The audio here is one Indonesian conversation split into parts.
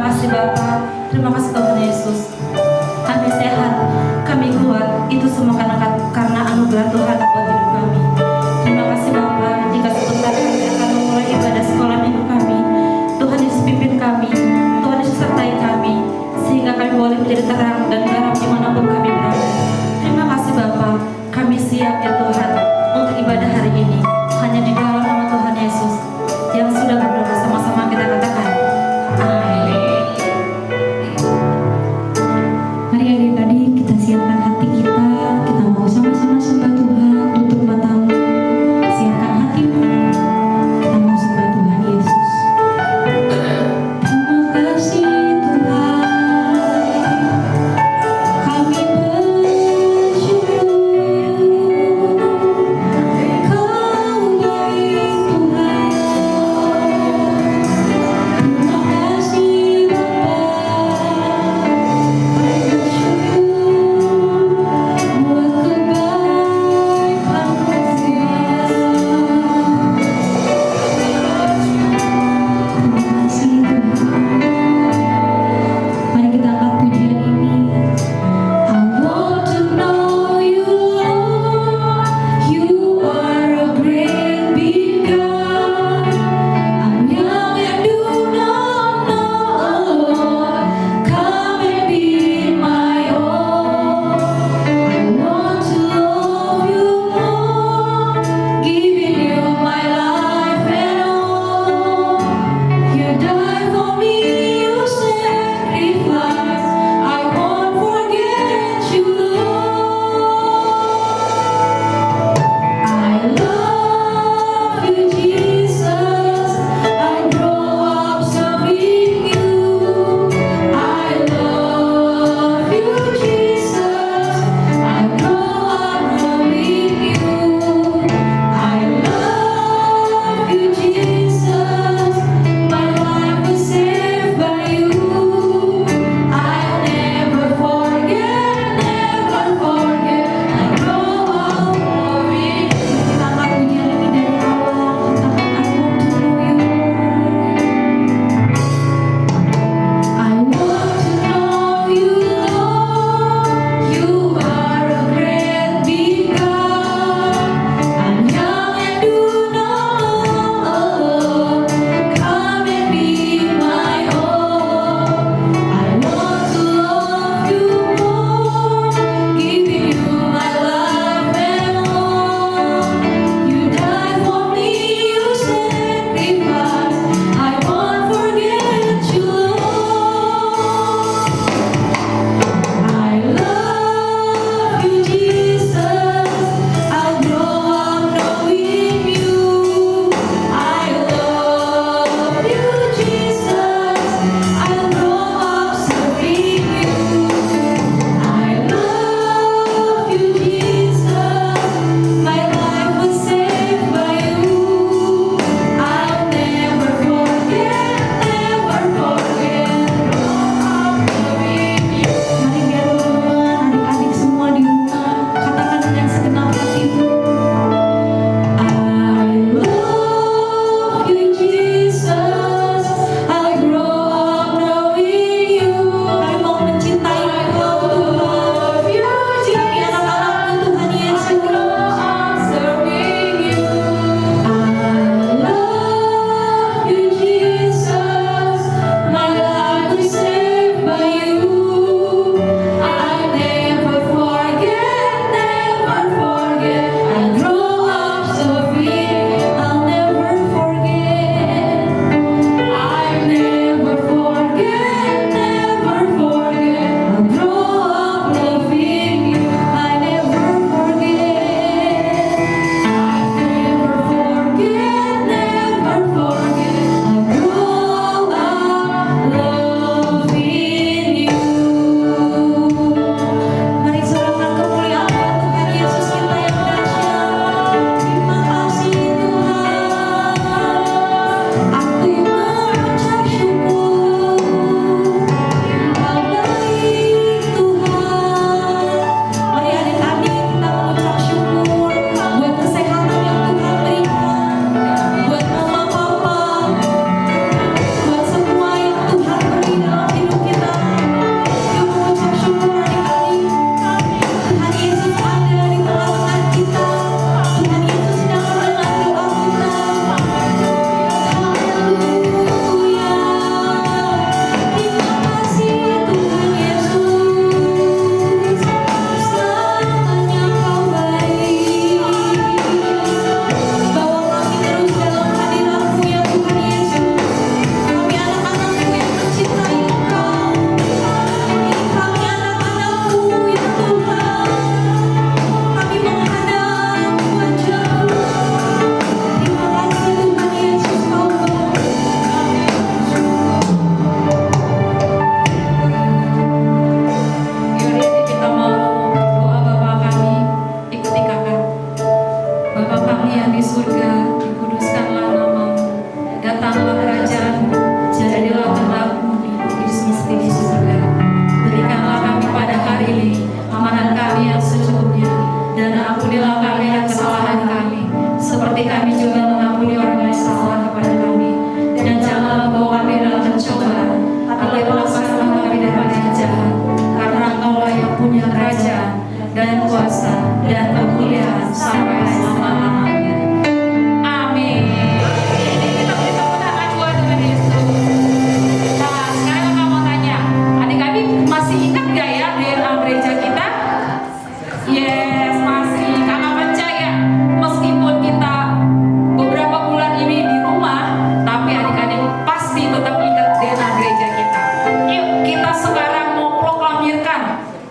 kasih Bapa, terima kasih Tuhan Yesus. Kami sehat, kami kuat, itu semua karena anugerah Tuhan buat hidup kami. Terima kasih Bapa, jika sebentar kami akan memulai ibadah sekolah minggu kami, Tuhan Yesus pimpin kami, Tuhan Yesus sertai kami, sehingga kami boleh menjadi terang dan garam dimanapun kami berada. Terima kasih Bapa, kami siap ya Tuhan untuk ibadah hari ini, hanya di dalam nama Tuhan Yesus yang sudah berdoa sama-sama kita katakan amin. Mari adik tadi kita siapkan hati kita mau sama-sama sembah Tuhan, tutup matamu, siapkan hatimu, kita mau sembah Tuhan Yesus. Terima kasih Tuhan.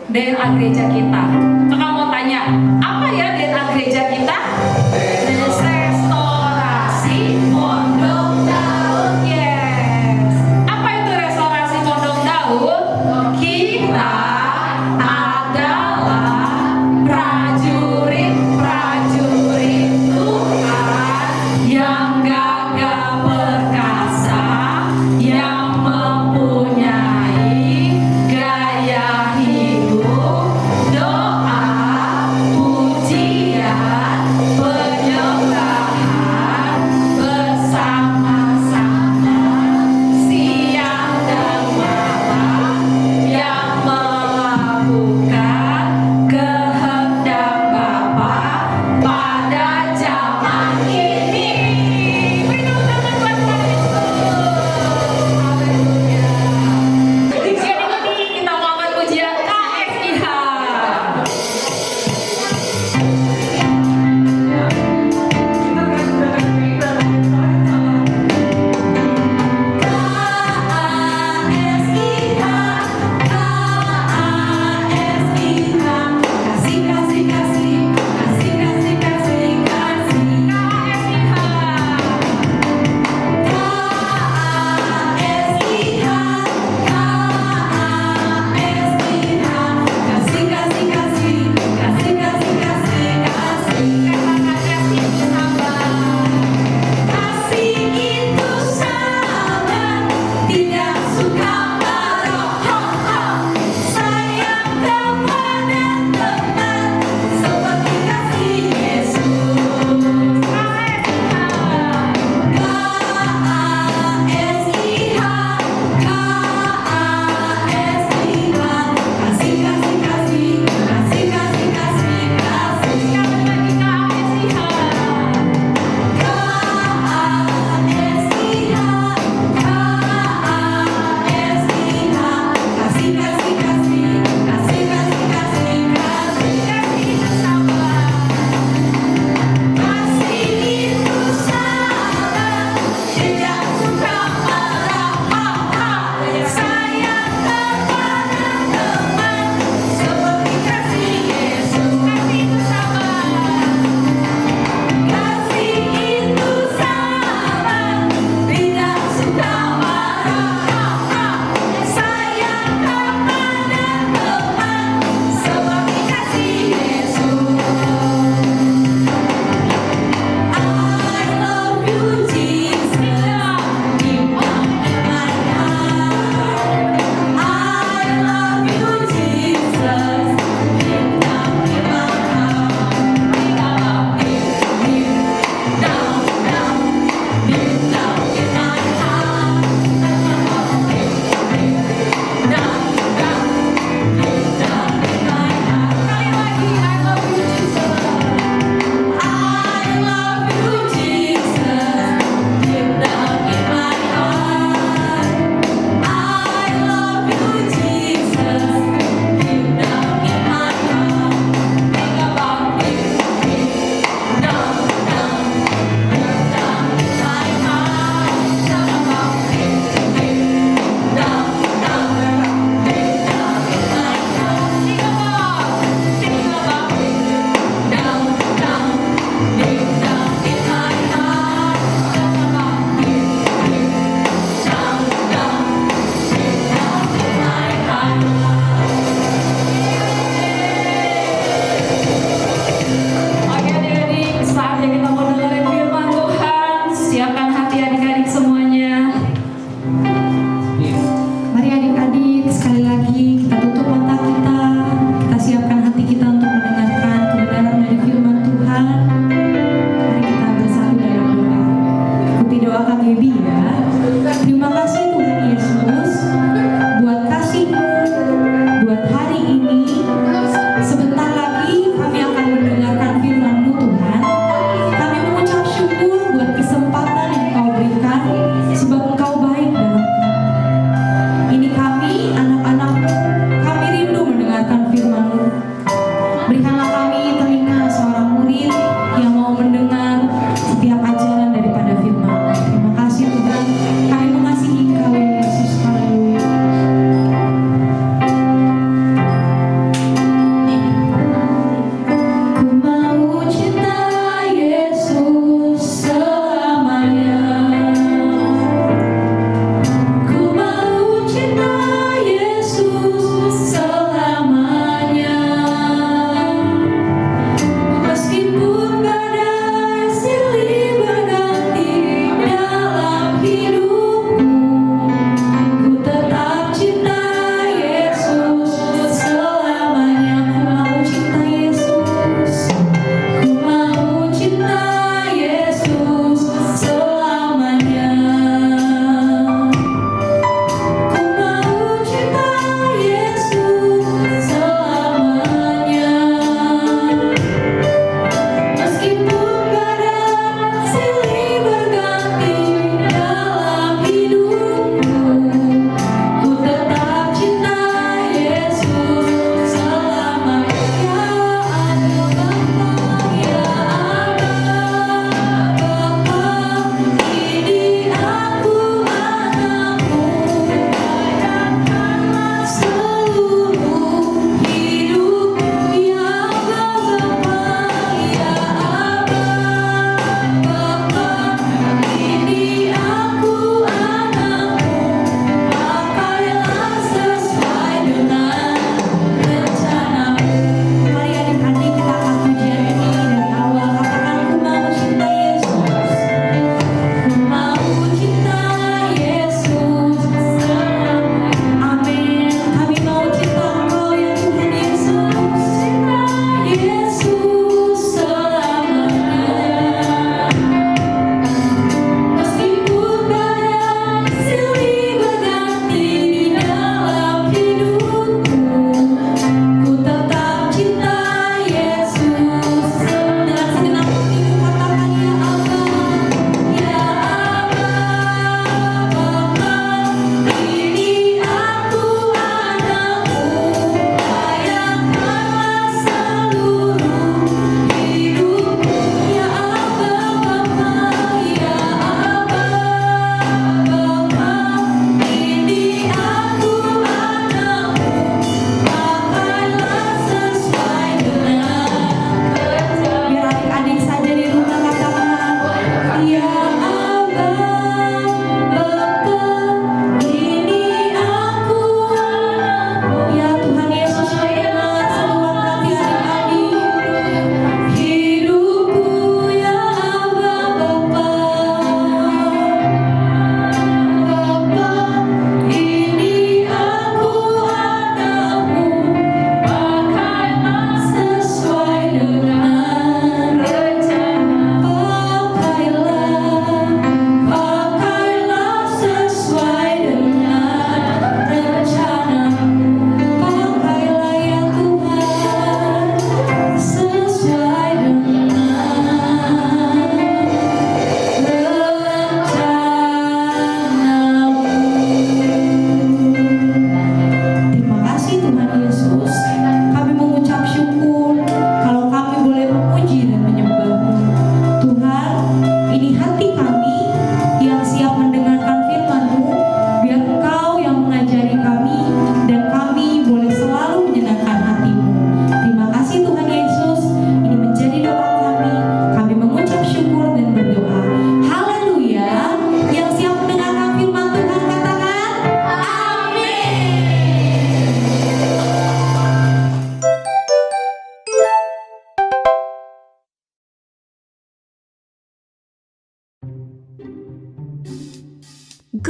DNA gereja kita. Kakak mau tanya, apa ya DNA gereja kita? Restorasi Pondok Daun. Yes. Apa itu restorasi Pondok Daun? Kita adalah prajurit-prajurit Tuhan yang gagah perkasa, yang mempunyai gaya hidup, doa, pujian,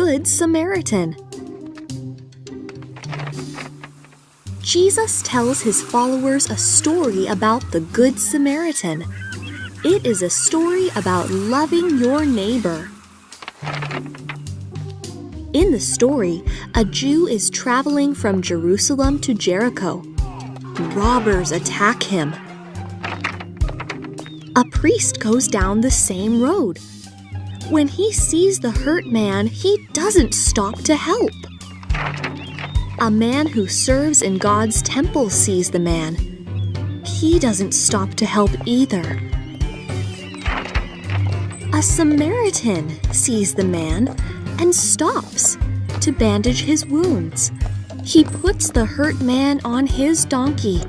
Good Samaritan. Jesus tells his followers a story about the Good Samaritan. It is a story about loving your neighbor. In the story, a Jew is traveling from Jerusalem to Jericho. Robbers attack him. A priest goes down the same road. When he sees the hurt man, he doesn't stop to help. A man who serves in God's temple sees the man. He doesn't stop to help either. A Samaritan sees the man and stops to bandage his wounds. He puts the hurt man on his donkey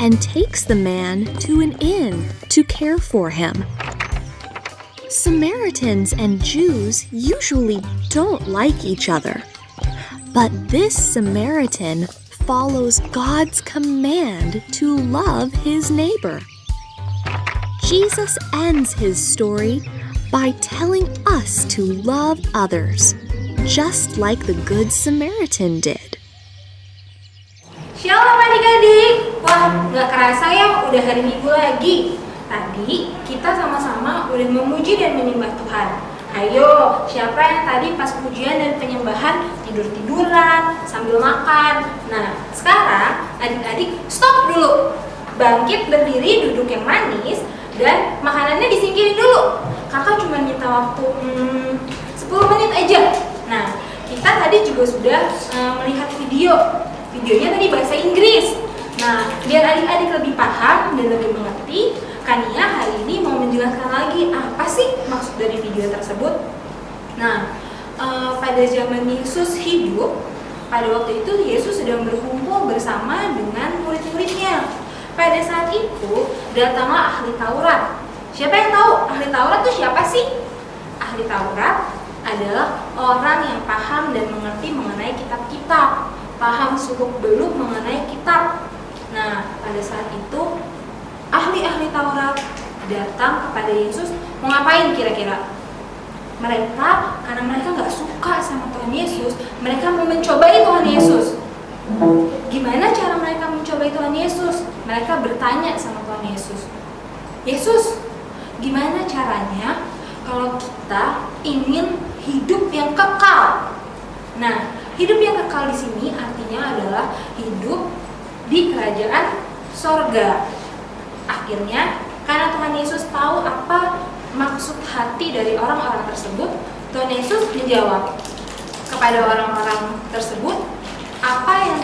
and takes the man to an inn to care for him. Samaritans and Jews usually don't like each other, but this Samaritan follows God's command to love his neighbor. Jesus ends his story by telling us to love others, just like the Good Samaritan did. Shalom adik-adik. Wah, gak kerasa ya udah hari Minggu lagi. Tadi kita sama-sama udah memuji dan menyembah Tuhan. Ayo, siapa yang tadi pas pujian dan penyembahan tidur-tiduran sambil makan? Nah, sekarang adik-adik stop dulu. Bangkit berdiri, duduk yang manis, dan makanannya disingkirin dulu. Kakak cuma minta waktu 10 menit aja. Nah, kita tadi juga sudah melihat videonya tadi bahasa Inggris. Nah, biar adik-adik lebih paham dan lebih mengerti, Kania hari ini mau menjelaskan lagi apa sih maksud dari video tersebut. Nah, pada zaman Yesus hidup, pada waktu itu Yesus sedang berkumpul bersama dengan murid-muridnya. Pada saat itu datanglah ahli Taurat. Siapa yang tahu ahli Taurat itu siapa sih? Ahli Taurat adalah orang yang paham dan mengerti mengenai kitab-kitab, paham seluk-beluk mengenai kitab. Nah, pada saat itu ahli-ahli Taurat datang kepada Yesus mau ngapain kira-kira? Mereka, karena mereka nggak suka sama Tuhan Yesus, mereka mau mencobai Tuhan Yesus. Gimana cara mereka mencobai Tuhan Yesus? Mereka bertanya sama Tuhan Yesus, Yesus, gimana caranya kalau kita ingin hidup yang kekal? Nah, hidup yang kekal di sini artinya adalah hidup di kerajaan sorga. Akhirnya, karena Tuhan Yesus tahu apa maksud hati dari orang-orang tersebut, Tuhan Yesus menjawab kepada orang-orang tersebut apa yang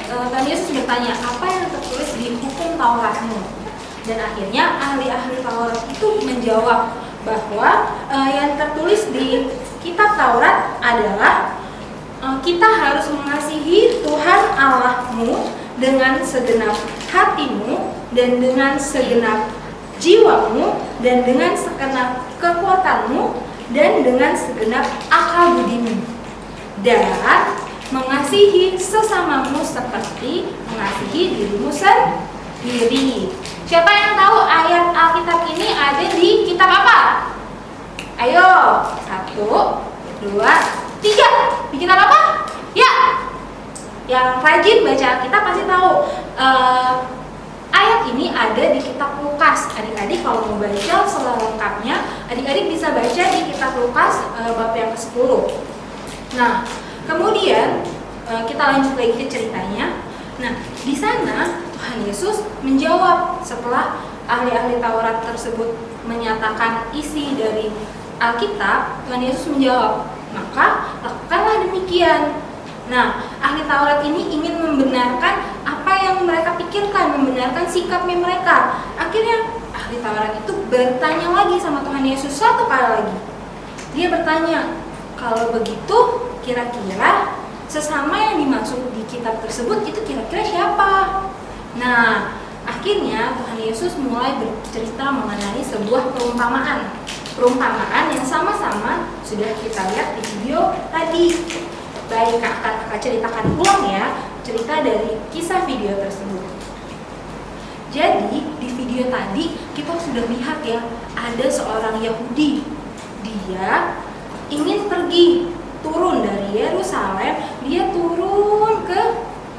Tuhan Yesus bertanya, apa yang tertulis di hukum Tauratmu? Dan akhirnya ahli-ahli Taurat itu menjawab bahwa yang tertulis di kitab Taurat adalah kita harus mengasihi Tuhan Allahmu dengan segenap hatimu dan dengan segenap jiwamu dan dengan segenap kekuatanmu dan dengan segenap akal budimu, dan mengasihi sesamamu seperti mengasihi dirimu sendiri. Siapa yang tahu ayat Alkitab ini ada di kitab apa? Ayo, 1, 2, 3. Di kitab apa? Ya, yang rajin baca Alkitab pasti tahu. Ayat ini ada di kitab Lukas. Adik-adik kalau mau baca selengkapnya, adik-adik bisa baca di kitab Lukas bab yang ke-10. Nah, kemudian kita lanjut lagi ke ceritanya. Nah, di sana Tuhan Yesus menjawab setelah ahli-ahli Taurat tersebut menyatakan isi dari Alkitab. Tuhan Yesus menjawab, maka lakukanlah demikian. Nah, ahli Taurat ini ingin membenarkan apa yang mereka pikirkan, membenarkan sikapnya mereka. Akhirnya ahli Taurat itu bertanya lagi sama Tuhan Yesus satu kali lagi. Dia bertanya, kalau begitu kira-kira sesama yang dimaksud di kitab tersebut itu kira-kira siapa? Nah, akhirnya Tuhan Yesus mulai bercerita mengenai sebuah perumpamaan yang sama-sama sudah kita lihat di video tadi. Baik, kakak ceritakan ulang ya cerita dari kisah video tersebut. Jadi di video tadi kita sudah lihat ya, ada seorang Yahudi. Dia ingin pergi turun dari Yerusalem, dia turun ke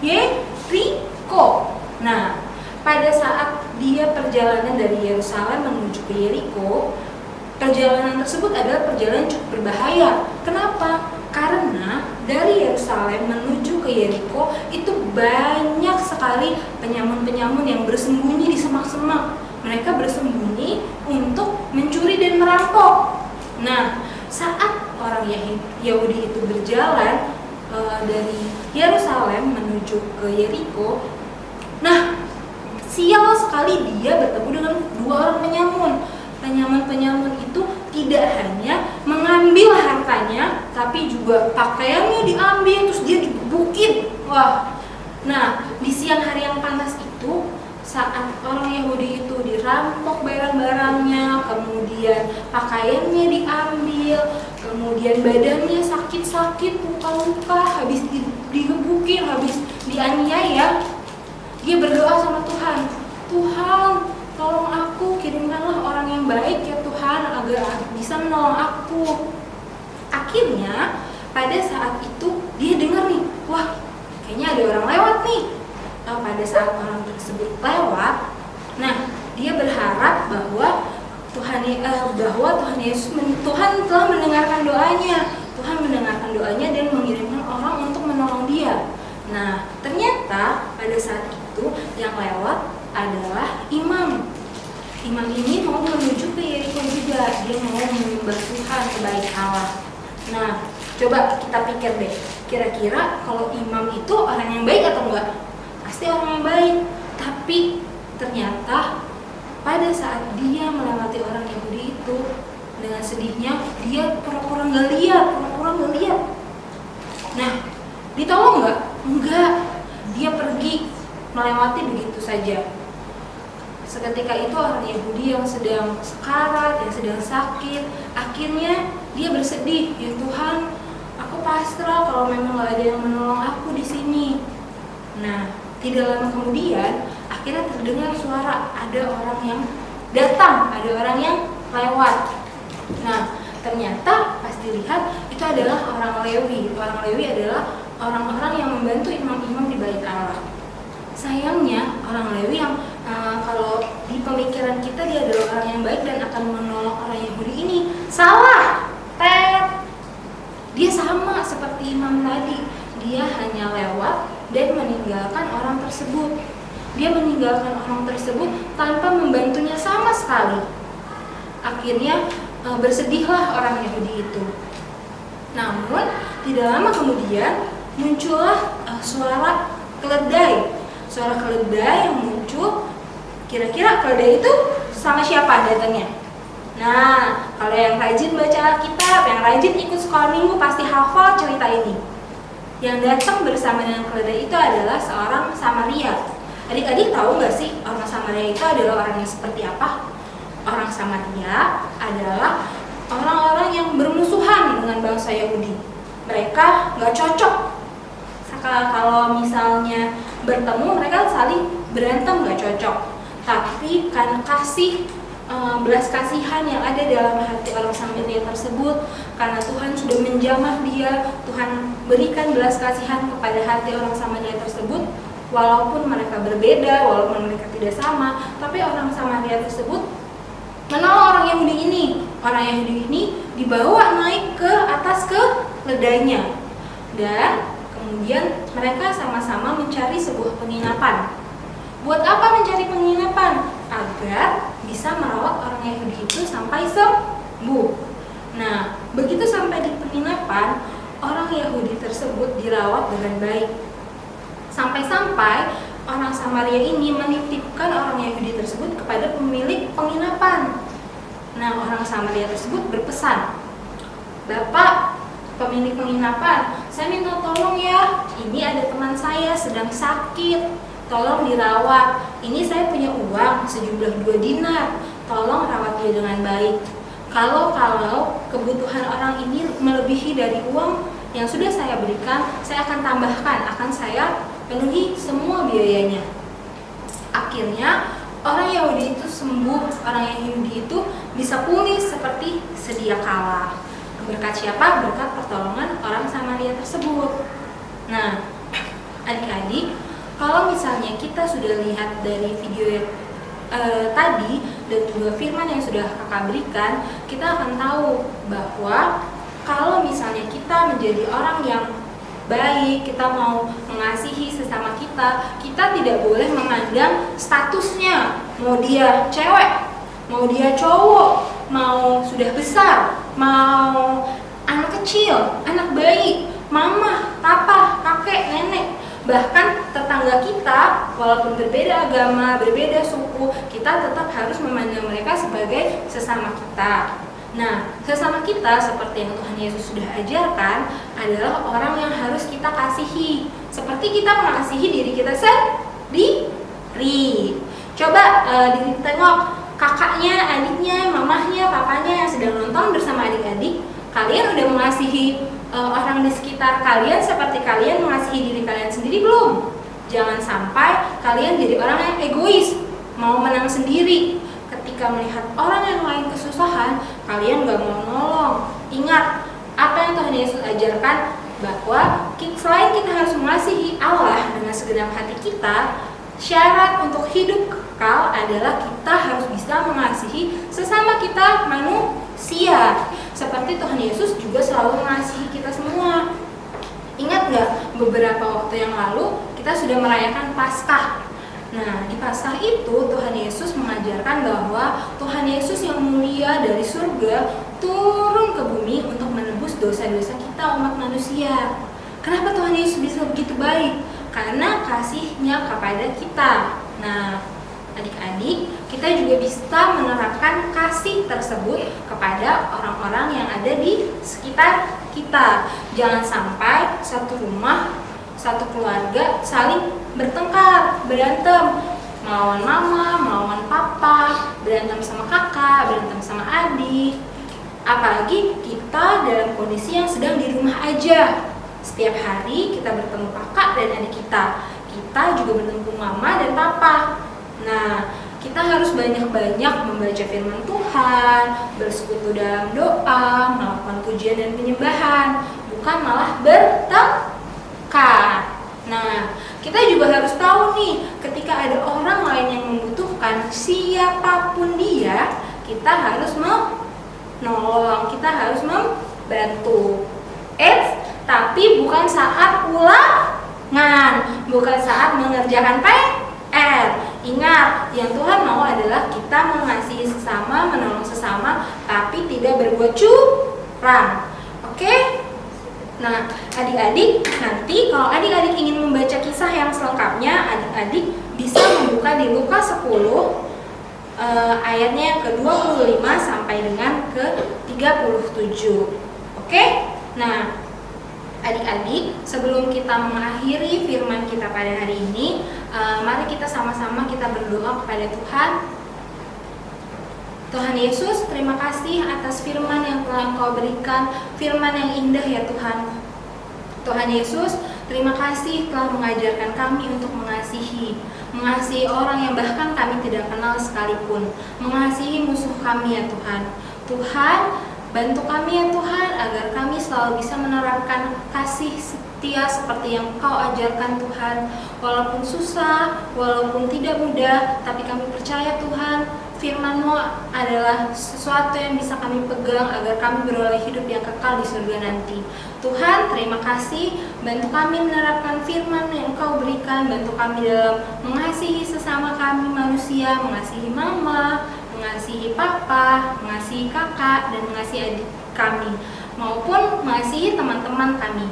Yeriko. Nah, pada saat dia perjalanan dari Yerusalem menuju ke Yeriko, perjalanan tersebut adalah perjalanan cukup berbahaya. Kenapa? Karena dari Yerusalem menuju ke Yeriko itu banyak sekali penyamun-penyamun yang bersembunyi di semak-semak. Mereka bersembunyi untuk mencuri dan merampok. Nah, saat orang Yahudi itu berjalan dari Yerusalem menuju ke Yeriko, nah, sial sekali dia bertemu dengan dua orang penyamun. Penyamun-penyamun itu tidak hanya mengambil hartanya, tapi juga pakaiannya diambil, terus dia digebukin. Wah, nah di siang hari yang panas itu, saat orang Yahudi itu dirampok barang-barangnya, kemudian pakaiannya diambil, kemudian badannya sakit-sakit, luka-luka, habis digebukin, habis dianiaya, dia berdoa sama Tuhan, Tuhan, tolong aku, kirimkanlah orang yang baik ya Tuhan, agar bisa menolong aku. Akhirnya pada saat itu dia dengar nih, wah kayaknya ada orang lewat nih. Pada saat orang tersebut lewat, nah dia berharap bahwa Tuhan Yesus, Tuhan telah mendengarkan doanya. Tuhan mendengarkan doanya dan mengirimkan orang untuk menolong dia. Nah ternyata pada saat itu yang lewat adalah imam. Imam ini mau menuju ke Yeriko juga, dia mau menyembah Tuhan kebaik Allah. Nah, coba kita pikir deh, kira-kira kalau imam itu orang yang baik atau enggak? Pasti orang yang baik. Tapi ternyata pada saat dia melewati orang Yahudi itu, dengan sedihnya dia pura-pura nggak lihat. Nah, ditolong nggak? Enggak. Dia pergi melewati begitu saja. Seketika itu orang Yahudi yang sedang sekarat, yang sedang sakit, akhirnya dia bersedih, ya Tuhan, aku pasrah kalau memang gak ada yang menolong aku di sini. Nah, tidak lama kemudian, akhirnya terdengar suara ada orang yang datang, ada orang yang lewat. Nah, ternyata pas dilihat itu adalah orang Lewi. Orang Lewi adalah orang-orang yang membantu imam-imam di Bait Allah. Sayangnya orang Lewi yang kalau di pemikiran kita dia adalah orang yang baik dan akan menolong orang Yahudi ini, salah. Dia sama seperti imam tadi, dia hanya lewat dan meninggalkan orang tersebut. Dia meninggalkan orang tersebut tanpa membantunya sama sekali. Akhirnya bersedihlah orang Yahudi itu. Namun tidak lama kemudian muncullah suara keledai. Suara keledai yang muncul, kira-kira keledai itu sama siapa datangnya? Nah, kalau yang rajin baca Alkitab, yang rajin ikut sekolah minggu pasti hafal cerita ini. Yang datang bersama dengan keledai itu adalah seorang Samaria. Adik-adik tahu nggak sih orang Samaria itu adalah orang yang seperti apa? Orang Samaria adalah orang-orang yang bermusuhan dengan bangsa Yahudi. Mereka nggak cocok. Kalau misalnya bertemu mereka saling berantem nggak cocok. Tapi karena kasih belas kasihan yang ada dalam hati orang Samaria tersebut, karena Tuhan sudah menjamah dia, Tuhan berikan belas kasihan kepada hati orang Samaria tersebut. Walaupun mereka berbeda, walaupun mereka tidak sama, tapi orang Samaria tersebut menolong orang Yahudi ini. Orang Yahudi ini dibawa naik ke atas keledainya, dan kemudian mereka sama-sama mencari sebuah penginapan. Buat apa mencari penginapan? Agar bisa merawat orang Yahudi itu sampai sembuh. Nah, begitu sampai di penginapan, orang Yahudi tersebut dirawat dengan baik. Sampai-sampai orang Samaria ini menitipkan orang Yahudi tersebut kepada pemilik penginapan. Nah, orang Samaria tersebut berpesan, Bapak, pemilik penginapan, saya minta tolong ya, ini ada teman saya sedang sakit, tolong dirawat. Ini saya punya uang sejumlah 2 dinar, tolong rawat dia dengan baik. Kalau kebutuhan orang ini melebihi dari uang yang sudah saya berikan, saya akan tambahkan, akan saya penuhi semua biayanya. Akhirnya orang Yahudi itu sembuh, orang Yahudi itu bisa pulih seperti sedia kala. Berkat siapa? Berkat pertolongan orang Samaria tersebut. Nah, adik-adik, kalau misalnya kita sudah lihat dari video yang tadi dan juga firman yang sudah kakak berikan, kita akan tahu bahwa kalau misalnya kita menjadi orang yang baik, kita mau mengasihi sesama kita, kita tidak boleh memandang statusnya, mau dia cewek, mau dia cowok, mau sudah besar, mau anak kecil, anak bayi, mama, papa, kakek, nenek. Bahkan tetangga kita, walaupun berbeda agama, berbeda suku, kita tetap harus memandang mereka sebagai sesama kita. Nah, sesama kita seperti yang Tuhan Yesus sudah ajarkan adalah orang yang harus kita kasihi, seperti kita mengasihi diri kita sendiri. Coba ditengok kakaknya, adiknya, mamahnya, papanya yang sedang nonton bersama adik-adik. Kalian udah mengasihi orang di sekitar kalian seperti kalian mengasihi diri kalian sendiri belum? Jangan sampai kalian jadi orang yang egois, mau menang sendiri. Ketika melihat orang yang lain kesusahan, kalian gak mau nolong. Ingat, apa yang Tuhan Yesus ajarkan, bahwa selain kita harus mengasihi Allah dengan segenap hati kita, syarat untuk hidup kekal adalah kita harus bisa mengasihi sesama kita manusia. Seperti Tuhan Yesus juga selalu mengasihi kita semua. Ingat gak, beberapa waktu yang lalu kita sudah merayakan Paskah. Nah, di Paskah itu Tuhan Yesus mengajarkan bahwa Tuhan Yesus yang mulia dari surga turun ke bumi untuk menebus dosa-dosa kita umat manusia. Kenapa Tuhan Yesus bisa begitu baik? Karena kasihnya kepada kita. Nah, adik-adik, kita juga bisa menerapkan kasih tersebut kepada orang-orang yang ada di sekitar kita. Jangan sampai satu rumah, satu keluarga saling bertengkar, berantem, melawan mama, melawan papa, berantem sama kakak, berantem sama adik. Apalagi kita dalam kondisi yang sedang di rumah aja. Setiap hari kita bertemu kakak dan adik kita. Kita juga bertemu mama dan papa. Nah, kita harus banyak-banyak membaca firman Tuhan, bersekutu dalam doa, melakukan pujian dan penyembahan, bukan malah bertengkar. Nah, kita juga harus tahu nih, ketika ada orang lain yang membutuhkan, siapapun dia, kita harus menolong, kita harus membantu. Tapi bukan saat ulangan, bukan saat mengerjakan PR. Ingat, yang Tuhan mau adalah kita mengasihi sesama, menolong sesama, tapi tidak berbuat curang. Oke? Nah, adik-adik, nanti kalau adik-adik ingin membaca kisah yang selengkapnya, adik-adik bisa membuka di Lukas 10 ayatnya yang ke-25 sampai dengan ke-37. Oke? Nah, adik-adik, sebelum kita mengakhiri firman kita pada hari ini, mari kita sama-sama kita berdoa kepada Tuhan. Tuhan Yesus, terima kasih atas firman yang telah Engkau berikan, firman yang indah ya Tuhan. Tuhan Yesus, terima kasih telah mengajarkan kami untuk mengasihi orang yang bahkan kami tidak kenal sekalipun, mengasihi musuh kami ya Tuhan. Tuhan, bantu kami ya Tuhan agar kami selalu bisa menerapkan kasih setia seperti yang Engkau ajarkan Tuhan. Walaupun susah, walaupun tidak mudah, tapi kami percaya Tuhan, firman-Mu adalah sesuatu yang bisa kami pegang agar kami beroleh hidup yang kekal di surga nanti. Tuhan, terima kasih, bantu kami menerapkan firman yang Engkau berikan, bantu kami dalam mengasihi sesama kami manusia, mengasihi mama, mengasihi papa, mengasihi kakak, dan mengasihi adik kami, maupun mengasihi teman-teman kami.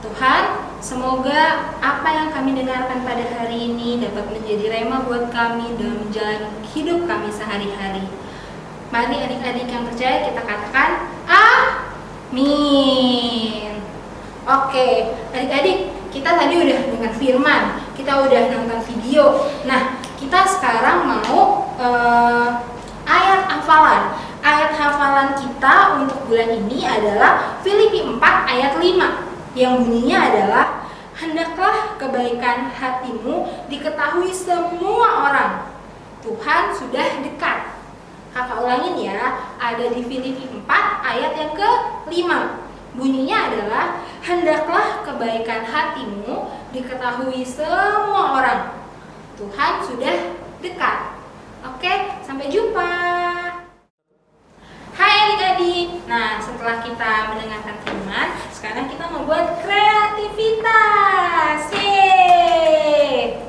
Tuhan, semoga apa yang kami dengarkan pada hari ini dapat menjadi rema buat kami dalam menjalani hidup kami sehari-hari. Mari adik-adik yang percaya kita katakan amin. Oke, adik-adik, kita tadi udah dengar firman, kita udah nonton video. Nah, kita sekarang mau ayat hafalan. Ayat hafalan kita untuk bulan ini adalah Filipi 4 ayat 5. Yang bunyinya adalah, hendaklah kebaikan hatimu diketahui semua orang. Tuhan sudah dekat. Kakak ulangin ya, ada di Filipi 4 ayat yang ke-5. Bunyinya adalah, hendaklah kebaikan hatimu diketahui semua orang. Tuhan sudah dekat. Oke, sampai jumpa. Hai adik-adik. Nah, setelah kita mendengarkan firman, sekarang kita membuat kreativitas. Yeay.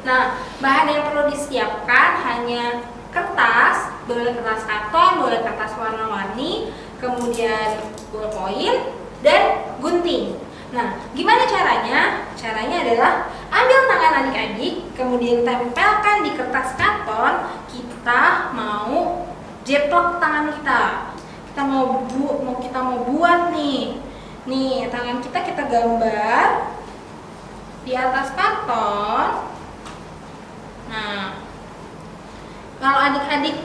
Nah, bahan yang perlu disiapkan hanya kertas, boleh kertas karton, boleh kertas warna-warni, kemudian ballpoint dan gunting. Nah, gimana caranya? Caranya adalah ambil tangan adik-adik, kemudian tempelkan di kertas karton. Kita mau jeplok tangan kita. Kita mau buat nih. Nih, tangan kita gambar di atas karton. Nah, kalau adik-adik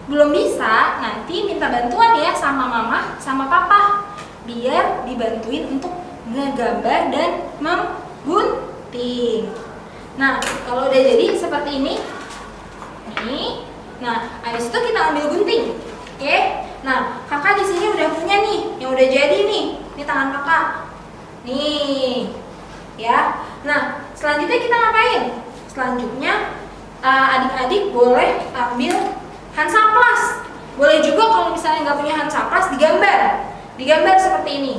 belum bisa, nanti minta bantuan ya sama mama, sama papa, biar dibantuin untuk ngegambar dan menggunting. Nah, kalau udah jadi seperti ini, nih, nah, habis itu kita ambil gunting, oke? Nah, kakak di sini udah punya nih, yang udah jadi nih, ini tangan kakak, nih, ya. Nah, selanjutnya kita ngapain? Selanjutnya adik-adik boleh ambil hansaplas. Boleh juga kalau misalnya nggak punya hansaplas, digambar seperti ini.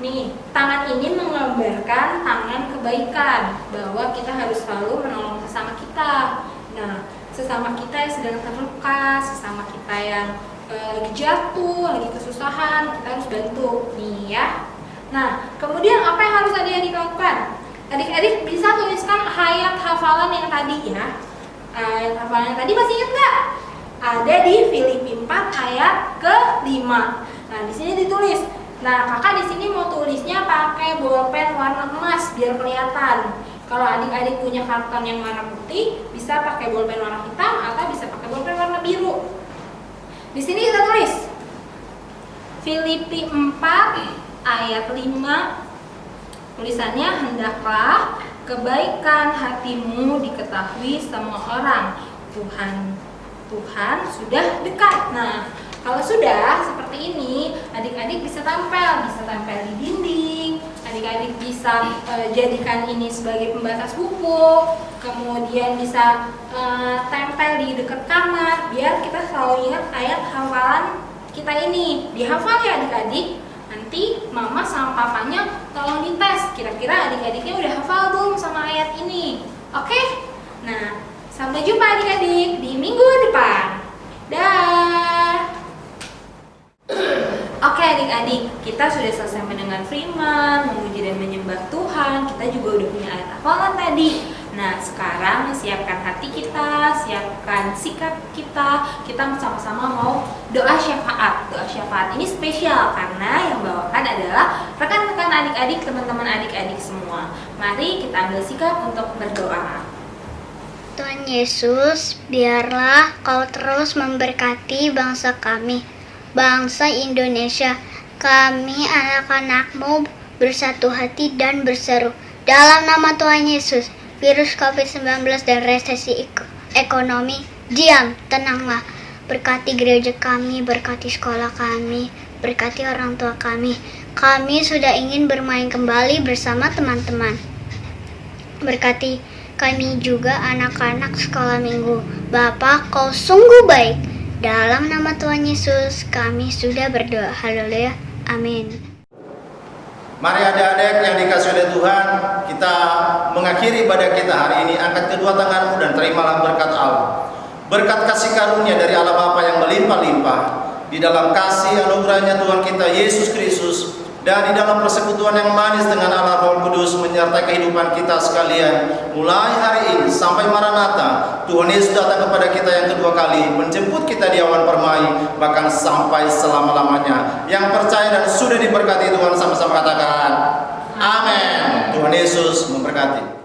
Nih, tangan ini menggambarkan tangan kebaikan, bahwa kita harus selalu menolong sesama kita. Nah, sesama kita yang sedang terluka, sesama kita yang lagi jatuh, lagi kesusahan, kita harus bantu. Nih ya. Nah, kemudian apa yang harus adik-adik lakukan? Adik-adik bisa tuliskan ayat hafalan yang tadi ya. Ayat hafalan yang tadi masih ingat nggak? Ada di Filipi 4 ayat ke-5. Nah, di sini ditulis. Nah, kakak di sini mau tulisnya pakai bolpen warna emas biar kelihatan. Kalau adik-adik punya karton yang warna putih, bisa pakai bolpen warna hitam atau bisa pakai bolpen warna biru. Di sini kita tulis Filipi 4 ayat 5. Tulisannya, hendaklah kebaikan hatimu diketahui semua orang. Tuhan sudah dekat. Nah, kalau sudah seperti ini, adik-adik bisa tempel di dinding. Adik-adik bisa jadikan ini sebagai pembatas buku. Kemudian bisa tempel di dekat kamar, biar kita selalu ingat ayat hafalan kita ini. Dihafal ya adik-adik. Nanti mama sama papanya tolong dites, kira-kira adik-adiknya udah hafal belum sama ayat ini. Oke? Nah, sampai jumpa adik-adik di minggu depan. Dah. Oke adik-adik, kita sudah selesai mendengar firman, memuji dan menyembah Tuhan. Kita juga udah punya ayat hafalan tadi. Nah, sekarang siapkan hati kita, siapkan sikap kita. Kita sama-sama mau doa syafaat. Doa syafaat ini spesial karena yang bawakan adalah rekan-rekan adik-adik, teman-teman adik-adik semua. Mari kita ambil sikap untuk berdoa. Tuhan Yesus, biarlah Kau terus memberkati bangsa kami, bangsa Indonesia. Kami anak-anak-Mu bersatu hati dan berseru. Dalam nama Tuhan Yesus, virus COVID-19 dan resesi ekonomi, diam, tenanglah. Berkati gereja kami, berkati sekolah kami, berkati orang tua kami. Kami sudah ingin bermain kembali bersama teman-teman. Berkati kami juga anak-anak sekolah minggu. Bapa, Kau sungguh baik. Dalam nama Tuhan Yesus, kami sudah berdoa. Haleluya. Amin. Mari adik-adik yang dikasihi oleh Tuhan, kita mengakhiri ibadah kita hari ini. Angkat kedua tanganmu dan terimalah berkat Allah. Berkat kasih karunia dari Allah Bapa yang melimpah-limpah, di dalam kasih anugerahnya Tuhan kita Yesus Kristus, dan di dalam persekutuan yang manis dengan Allah Roh Kudus menyertai kehidupan kita sekalian. Mulai hari ini sampai Maranatha, Tuhan Yesus datang kepada kita yang kedua kali, menjemput kita di awan permai, bahkan sampai selama-lamanya. Yang percaya dan sudah diberkati Tuhan sama-sama katakan amin. Tuhan Yesus memberkati.